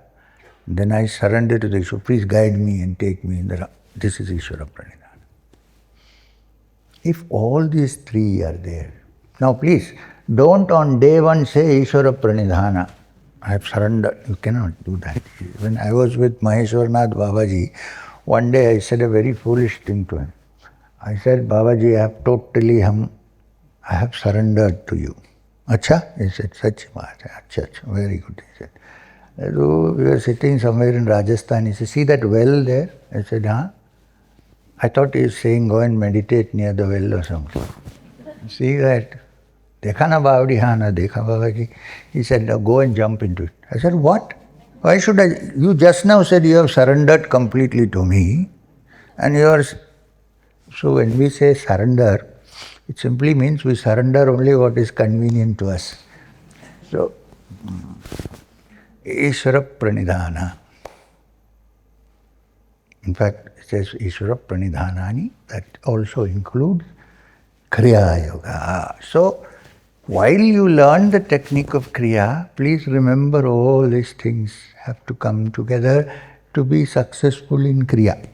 then I surrender to the Ishwara. Please guide me and take me in the... This is Ishwara pranidhanani. If all these three are there, now please, don't on day one say Ishwara pranidhanani. I have surrendered. You cannot do that. When I was with Maheshwarnath Babaji, one day I said a very foolish thing to him. I said, Babaji, I have surrendered to you. Acha? He said, Sach baat hai. Acha, acha. Very good, he said. So we were sitting somewhere in Rajasthan. He said, see that well there? I said, huh? I thought he was saying, go and meditate near the well or something. See that? Dekha na Bavadi? Ha na dekha Babaji. He said, now go and jump into it. I said, what? Why should I? You just now said you have surrendered completely to me. And you are... So when we say surrender, it simply means we surrender only what is convenient to us. So, Ishwara pranidhana. In fact, it says Ishwara pranidhanani. That also includes Kriya Yoga. So, while you learn the technique of Kriya, please remember all these things have to come together to be successful in Kriya.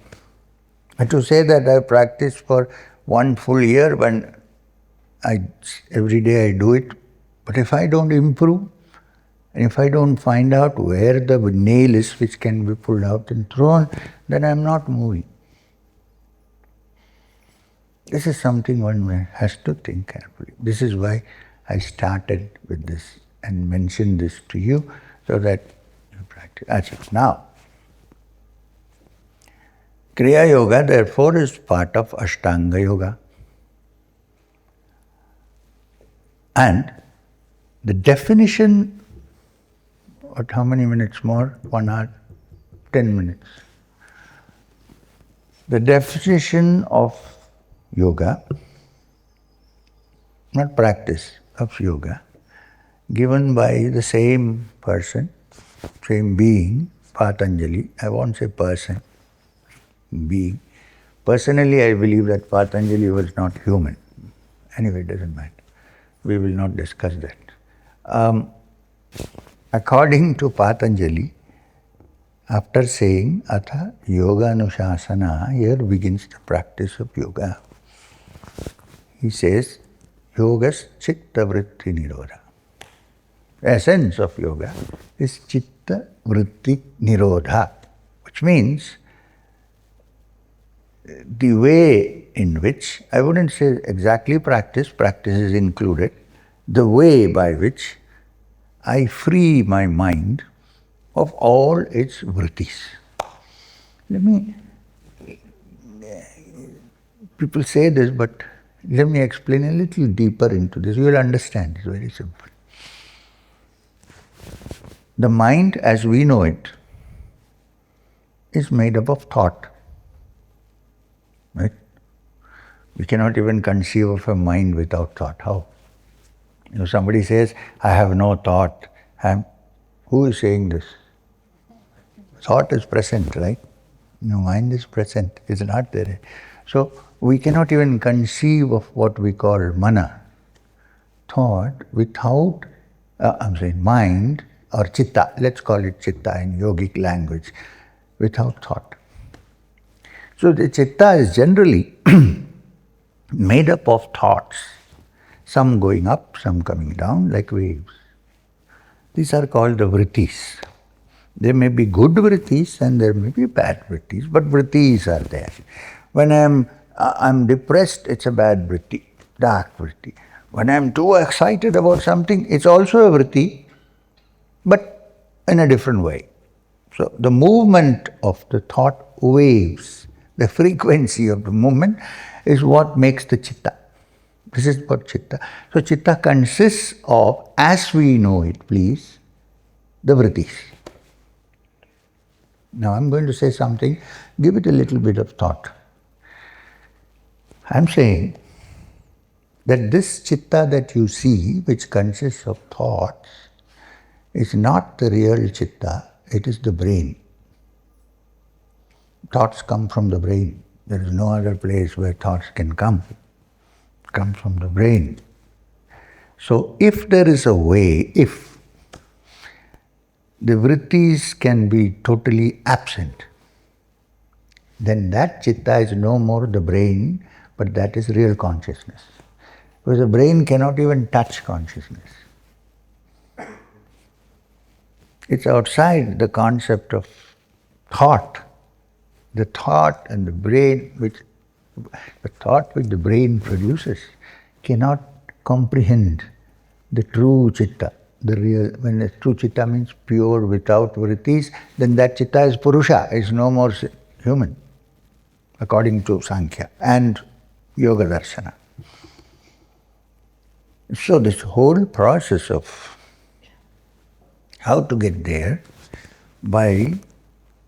And to say that I practice for 1 full year when every day I do it, but if I don't improve, and if I don't find out where the nail is which can be pulled out and thrown, then I am not moving. This is something one has to think carefully. This is why I started with this and mentioned this to you so that you practice. Achha. Now, Kriya Yoga therefore is part of Ashtanga Yoga. And the definition, how many minutes more? 1 hour? 10 minutes. The definition of yoga, not practice, of yoga, given by the same person, same being, Patanjali. I won't say person, being. Personally, I believe that Patanjali was not human. Anyway, it doesn't matter. We will not discuss that. According to Patanjali, after saying Atha Yoga Anushasana, here begins the practice of yoga. He says, Yogas Chitta Vritti Nirodha. The essence of yoga is Chitta Vritti Nirodha, which means the way in which, I wouldn't say exactly practice is included, the way by which I free my mind of all its vrittis. People say this, but let me explain a little deeper into this. You will understand. It's very simple. The mind, as we know it, is made up of thought. Right? We cannot even conceive of a mind without thought. How? Somebody says, I have no thought. Who is saying this? Thought is present, right? Mind is present, it's not there. So we cannot even conceive of what we call mana, thought, without, mind or chitta, let's call it chitta in yogic language, without thought. So the chitta is generally made up of thoughts, some going up, some coming down like waves. These are called the vrittis. There may be good vrittis and there may be bad vrittis, but vrittis are there. When I'm depressed, it's a bad vritti, dark vritti. When I'm too excited about something, it's also a vritti, but in a different way. So the movement of the thought waves, the frequency of the movement is what makes the chitta. This is what chitta. So chitta consists of, as we know it, please, the vrittis. Now I'm going to say something, give it a little bit of thought. I'm saying that this chitta that you see, which consists of thoughts, is not the real chitta, it is the brain. Thoughts come from the brain. There is no other place where thoughts can come. It comes from the brain. So if there is a way, if the vrittis can be totally absent, then that chitta is no more the brain, but that is real consciousness. Because the brain cannot even touch consciousness. It's outside the concept of thought. The thought and the brain, the thought which the brain produces, cannot comprehend the true chitta. The real, when the true chitta means pure, without vrittis, then that chitta is Purusha, is no more human, according to Sankhya and Yoga Darshana. So this whole process of how to get there, by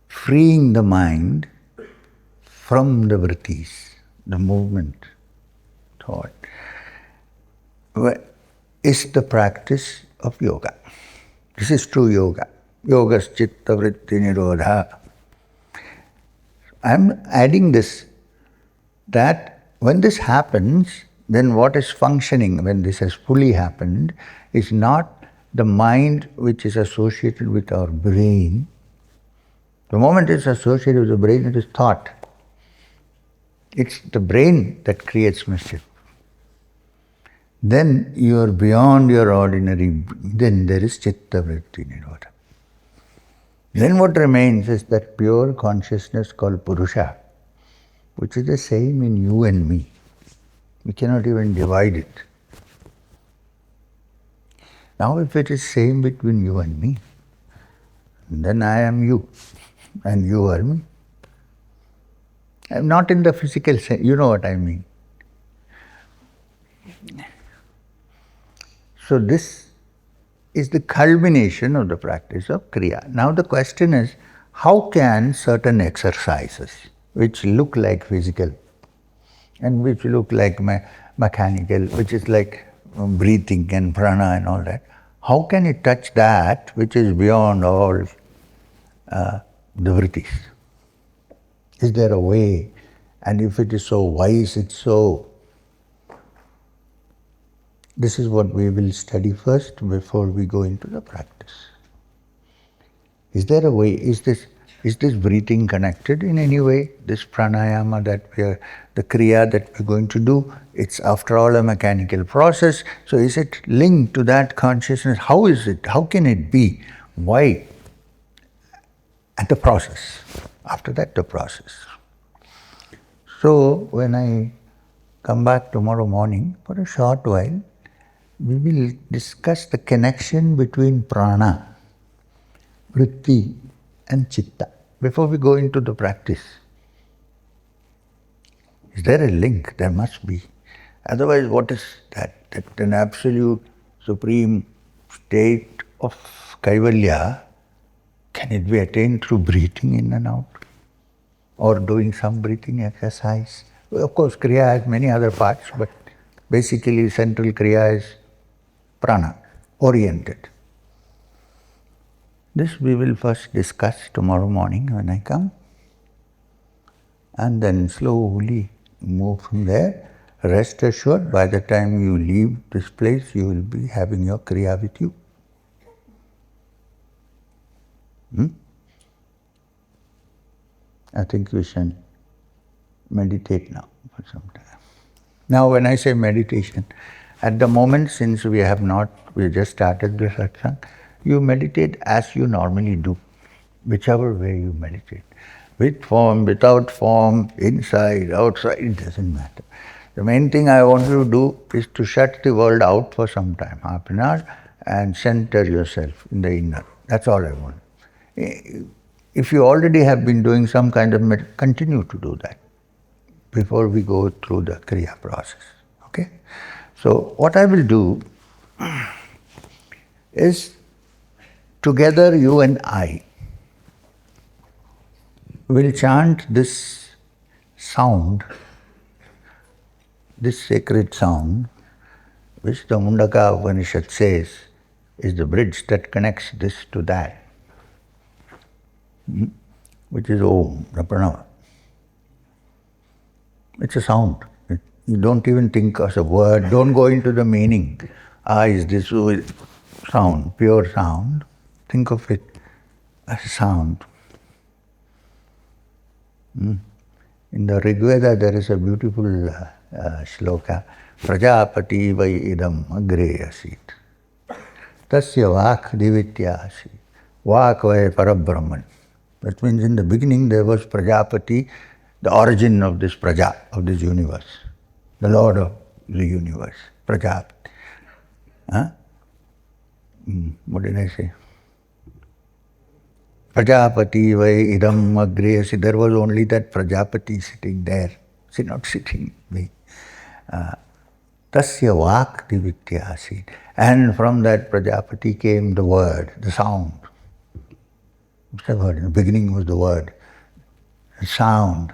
freeing the mind from the vrittis, the movement, thought, is the practice of yoga. This is true yoga. Yogas chitta vritti nirodha. I'm adding this, that when this happens, then what is functioning when this has fully happened is not the mind which is associated with our brain. The moment it's associated with the brain, it is thought. It's the brain that creates mischief. Then you are beyond your ordinary, then there is chitta vritti nirodha. Then what remains is that pure consciousness called Purusha, which is the same in you and me. We cannot even divide it. Now if it is same between you and me, then I am you and you are me. I'm not in the physical sense, you know what I mean. So this is the culmination of the practice of Kriya. Now the question is, how can certain exercises which look like physical and which look like mechanical, which is like breathing and prana and all that, how can it touch that which is beyond all the vrittis? Is there a way? And if it is so, why is it so? This is what we will study first before we go into the practice. Is there a way? Is this breathing connected in any way? This pranayama the kriya that we're going to do, it's after all a mechanical process. So is it linked to that consciousness? How is it? How can it be? Why? And the process. After that, the process. So when I come back tomorrow morning, for a short while, we will discuss the connection between prana, vritti and chitta. Before we go into the practice, is there a link? There must be. Otherwise, what is that? That an absolute supreme state of Kailvalya, can it be attained through breathing in and out? Or doing some breathing exercise? Well, of course, Kriya has many other parts, but basically central Kriya is prana, oriented. This we will first discuss tomorrow morning when I come, and then slowly move from there. Rest assured, by the time you leave this place, you will be having your Kriya with you. I think we shall meditate now for some time. Now when I say meditation, at the moment, since we just started the satsang, you meditate as you normally do, whichever way you meditate. With form, without form, inside, outside, it doesn't matter. The main thing I want you to do is to shut the world out for some time, half an hour, and center yourself in the inner. That's all I want. If you already have been doing some kind of continue to do that before we go through the Kriya process. Okay? So what I will do is, together you and I will chant this sound, this sacred sound, which the Mundaka Upanishad says is the bridge that connects this to that, which is Om, the Pranava. It's a sound. You don't even think as a word, don't go into the meaning. Is this sound, pure sound? Think of it as a sound. In the Rig Veda there is a beautiful shloka, Prajapati vai idam agre asit. Tasya vak divitya asit. Vak vai parabrahman. That means in the beginning there was Prajapati, the origin of this Praja, of this universe. The Lord of the universe, Prajapati. Huh? What did I say? Prajapati vai idam agre asit. There was only that Prajapati sitting there. Not sitting. Tasya vak divitya asit. And from that Prajapati came the word, the sound. What's the word? In the beginning was the word, the sound.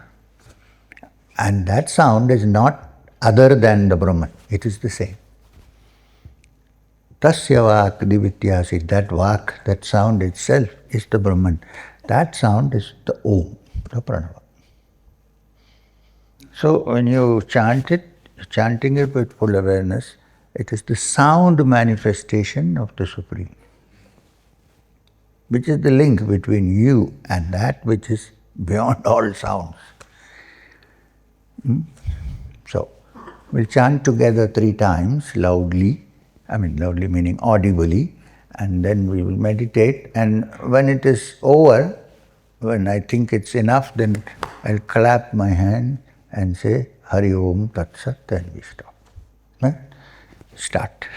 And that sound is not other than the Brahman. It is the same. Tasya vak divitya asit. That vak, that sound itself is the Brahman. That sound is the Om, the Pranava. So when you chant it, chanting it with full awareness, it is the sound manifestation of the Supreme, which is the link between you and that which is beyond all sounds. So, we'll chant together 3 times loudly, loudly meaning audibly, and then we will meditate. And when it is over, when I think it's enough, then I'll clap my hand and say Hari Om Tat Sat, and we stop. Right? Start.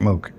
Okay.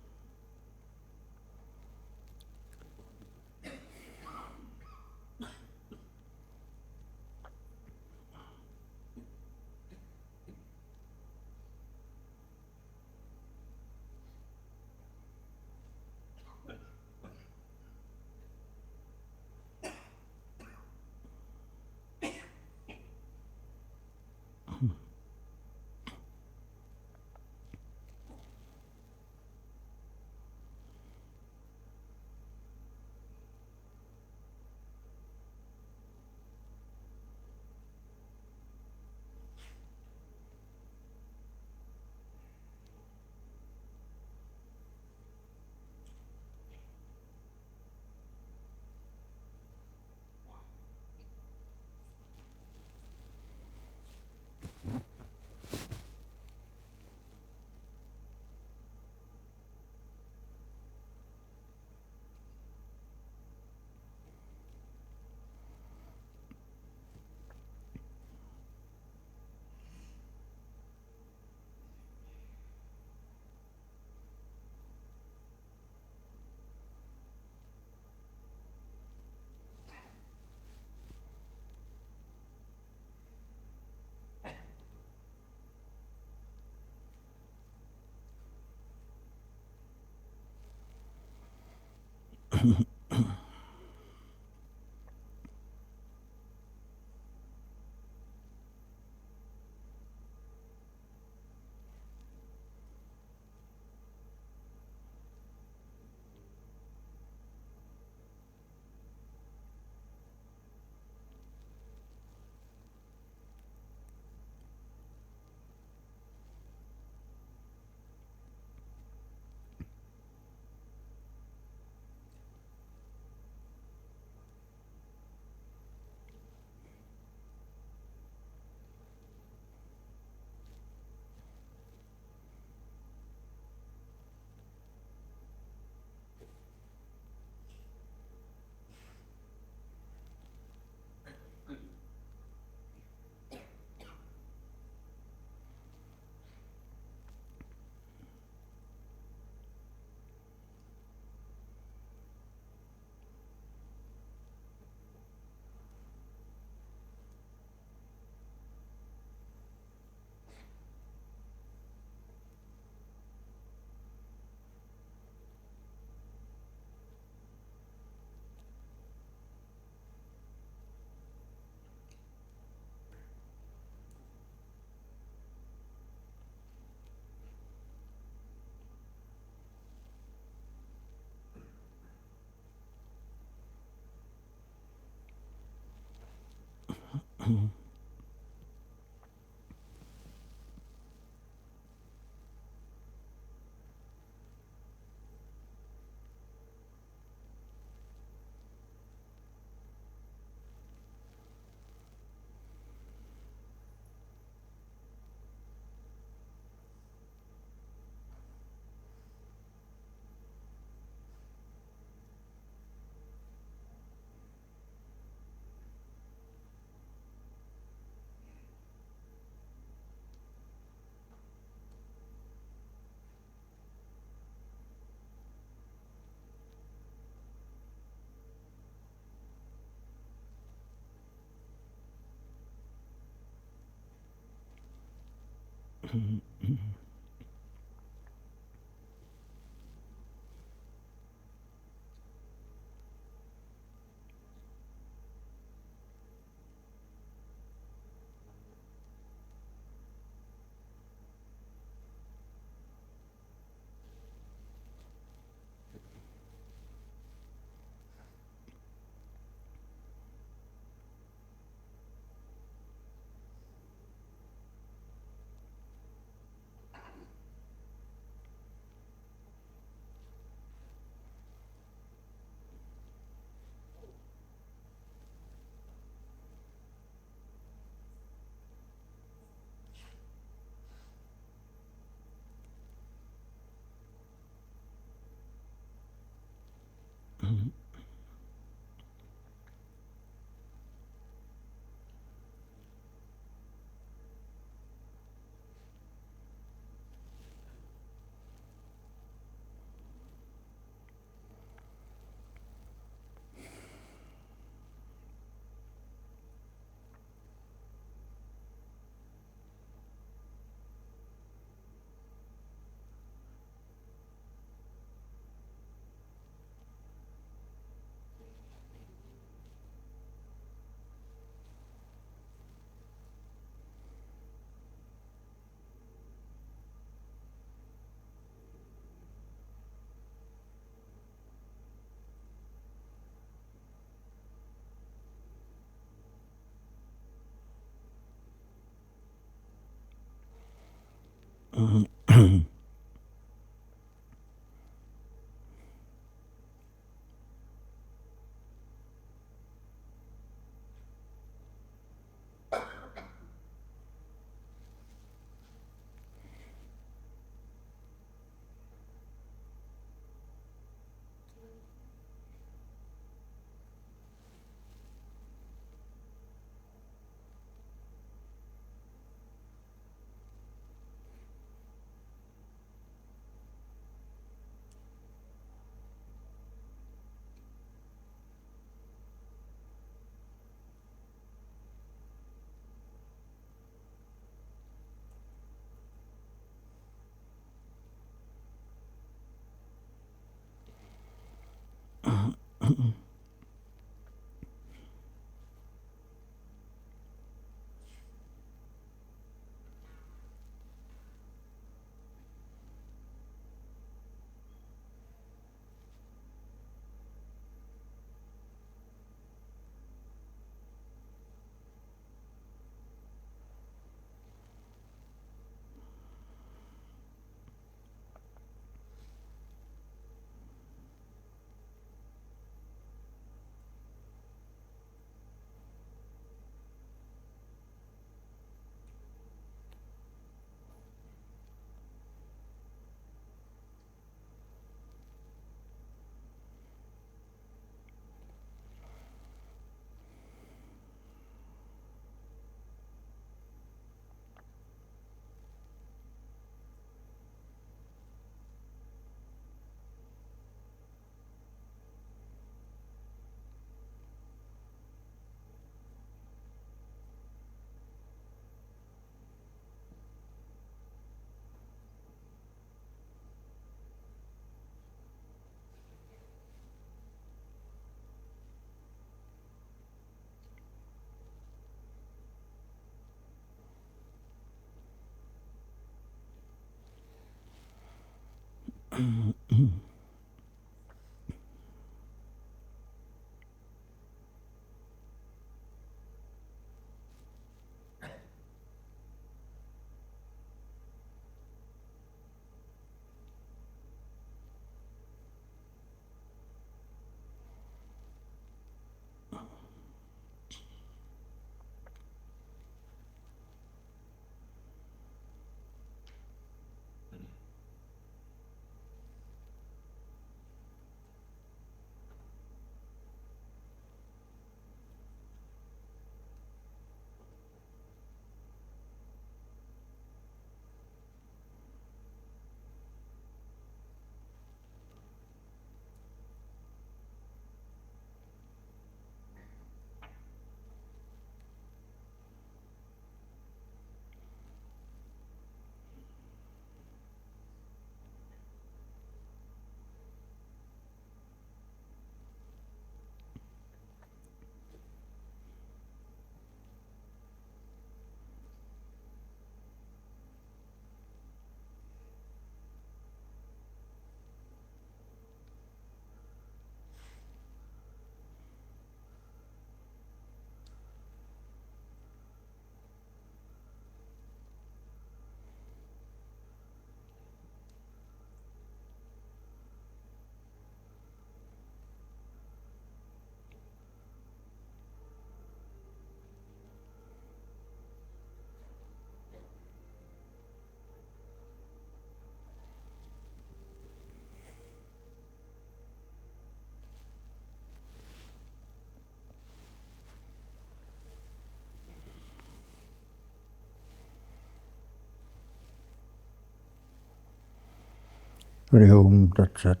Hari Om Tat Sat.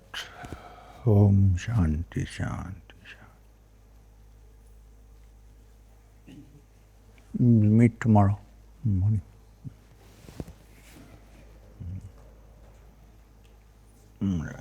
Om Shanti Shanti Shanti. We'll meet tomorrow morning. Right.